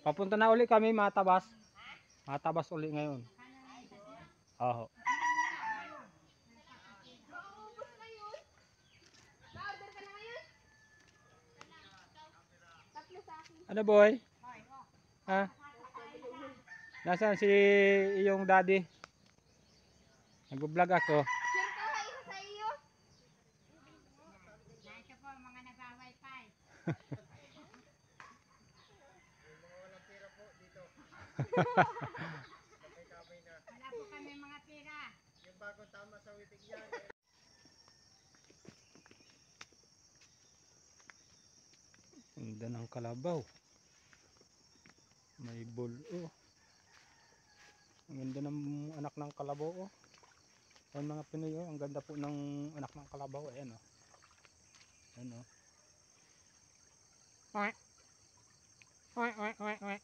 Papunta na uli kami, Matabas. Matabas uli ngayon. Oo. Ano boy? Ha? Nasaan si iyong daddy? Nag-vlog ako. Sure ka ha, isa sa iyo? Nasa po, mga nagwa-wifi. Walang pera po dito. Wala po kami mga pera. Yung bagong tama sa witig yan. Ganda ng kalabaw. May bulo. Ang ganda ng anak ng kalabaw. Oh. Ayun mga Pinoy, oh. Ang ganda po ng anak ng kalabaw. Ayan, oh. Ayan, oh. Oy. Oy, oy, oy, oy.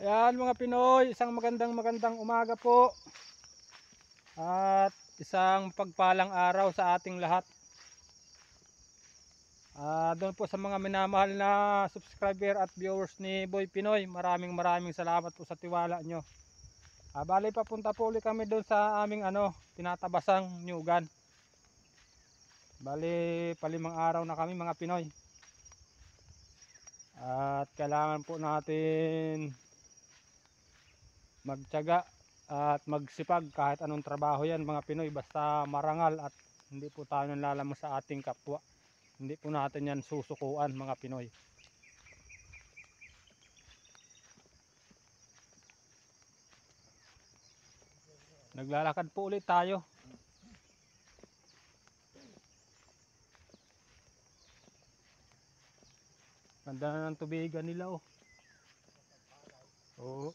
Ayan mga Pinoy, isang magandang umaga po. At isang pagpalang araw sa ating lahat. Doon po sa mga minamahal na subscriber at viewers ni Boy Pinoy, maraming salamat po sa tiwala nyo. Bali papunta po ulit kami doon sa aming tinatabasang nyugan. Bali palimang araw na kami mga Pinoy. At kailangan po natin magtiyaga at magsipag kahit anong trabaho yan mga Pinoy, basta marangal at hindi po tayo nanlalamang sa ating kapwa. Hindi po natin yan susukuan mga Pinoy. Naglalakad po ulit tayo. Ganda na ng tubigan nila oh. Oo.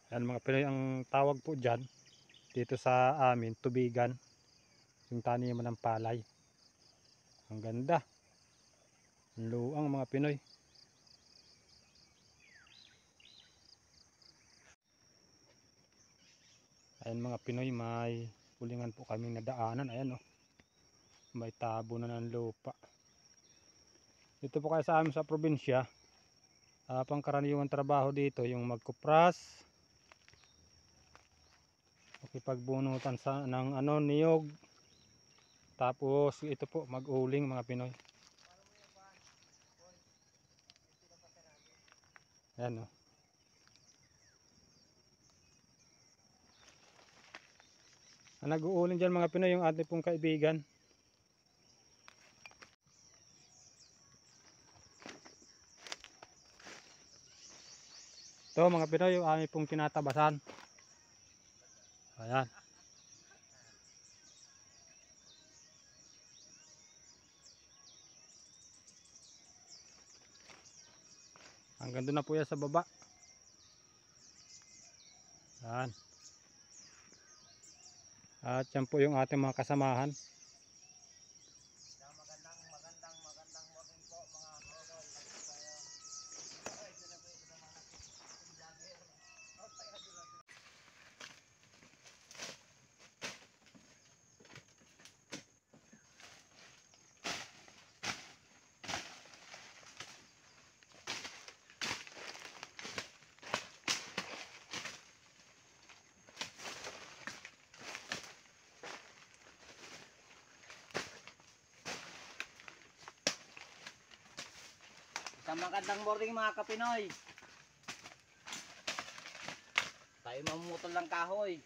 Yan mga Pinoy, ang tawag po dyan dito sa amin, tubigan, yung taniman ng palay. Ang ganda, ang luang mga Pinoy. Ayan mga Pinoy, may pulingan po kaming nadaanan. Ayan oh, may tabo na ng lupa. Dito po kayo sa amin sa probinsya, pangkaraniwang trabaho dito yung magkupras, makipagbunutan ng niyog, tapos ito po mag-uling mga Pinoy. Ayan o. Ang nag-uuling dyan mga Pinoy yung ating pong kaibigan. Ito mga Pinoy yung aming pong tinatabasan. Ayan. Hanggang doon na po yan sa baba. Ayan. At yan po yung ating mga kasamahan. Magandang morning po mga lolo. Magandang morning mga kapinoy. Tayo mamumutol ng kahoy.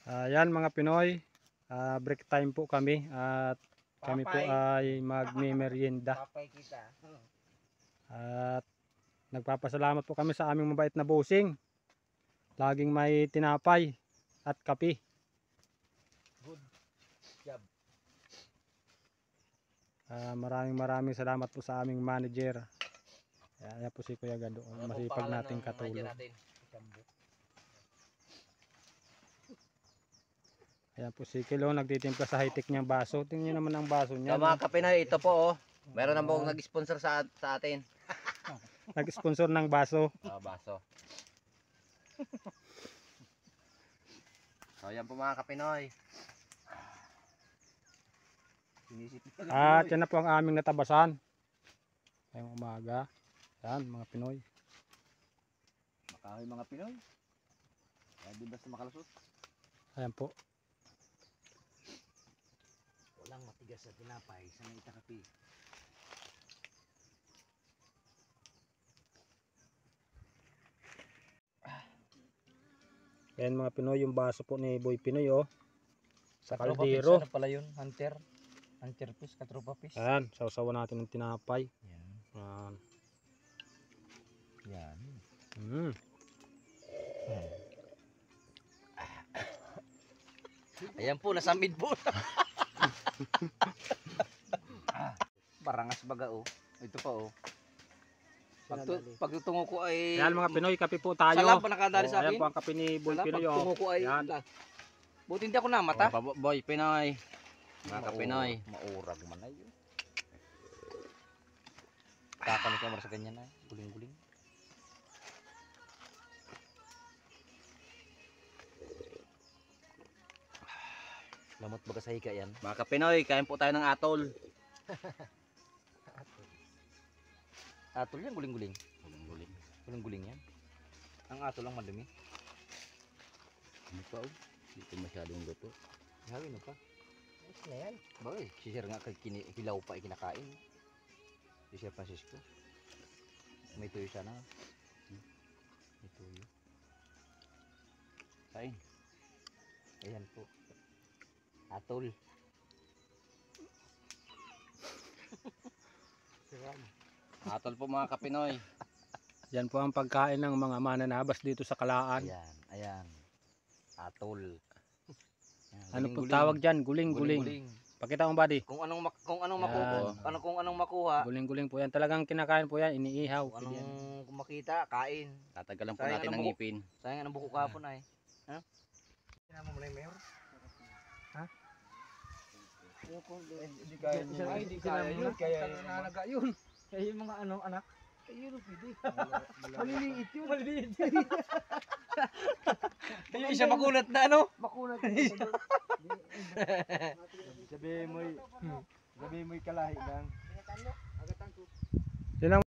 Ayan mga Pinoy, break time po kami at kami po ay magme-merienda. Papay kita. At nagpapasalamat po kami sa aming mabait na bossing. Laging may tinapay at kape. Good job. Maraming salamat po sa aming manager. Ayan po si Kuya Gado, masipag nating katulong. Ayan po si Kilo, nagtitimpla sa high-tech niyang baso. Tingnan niyo naman ang baso niya. So, mga kapinoy, ito po oh. Meron na pong nag-sponsor sa atin. Nag-sponsor ng baso. Baso. So, yan po mga kapinoy. At yan na po ang aming natabasan. Ngayong umaga. Yan mga Pinoy. Makahoy mga Pinoy. Di basta makalusot. Ayan po. Walang matigas sa tinapay sa may kape. Ayan mga Pinoy, yung baso po ni Boy Pinoy oh. Sa kaldero. Ano pala yun? Hunter? Hunter fish, katropa fish? Ayan, sausawan natin ng tinapay. Yan. Ayan. Yan. Mm. Ayan po, nasa mid po. Barangas baga oh. Ito pa oh. Pagtutungo ko ay... Ayan mga Pinoy, kape po tayo. Salam pa nakadali sa Ayan akin. po ang kape ni Boy Salam, Pinoy oh. pagtungo ko ay... Ayan. Buti hindi ako namata. Boy Pinoy. Mga kapinoy. Maurag man ay yun. Kakalit ka sa ganyan ay. Guling-guling. Lamot baga sa hika yan. Mga kapinoy, kain po tayo ng atol. Atol yan, guling-guling. Guling-guling. Guling-guling yan. Ang atol lang madumi. Ano pa oh? Dito masyadong luto. Hawin mo pa. Ayos na yan. Bagay, si Sir nga hilaw pa ikinakain. Si Sir Francisco. May tuyo siya na. May tuyo. Kain. Ayan po. Atol. Atol po mga kapinoy. Yan po ang pagkain ng mga mananabas dito sa Kalaan. Ayan, ayan. Atol. Ayan, Ano po guling-guling. tawag dyan? Guling-guling. Guling-guling. Pakita mo buddy. Kung anong Yan. makuha, Guling-guling po yan. Talagang kinakain po yan. Iniihaw. kung anong makita, kain. Tatagalan po Sayang natin ang ng buko. ngipin. Sayang ang buko kahapon ay. Ha? Sinama mo na yung mayor? Ha? Hindi kaya niya. Ay, hindi kaya yun. Kaya nalaga yun. Kaya yung mga anak. Kaya yun, pwede. Maliliit yun. Maliliit yun. Yung isa makulat na ano? Makulat na. Sabi mo'y kalahi lang. Yan ang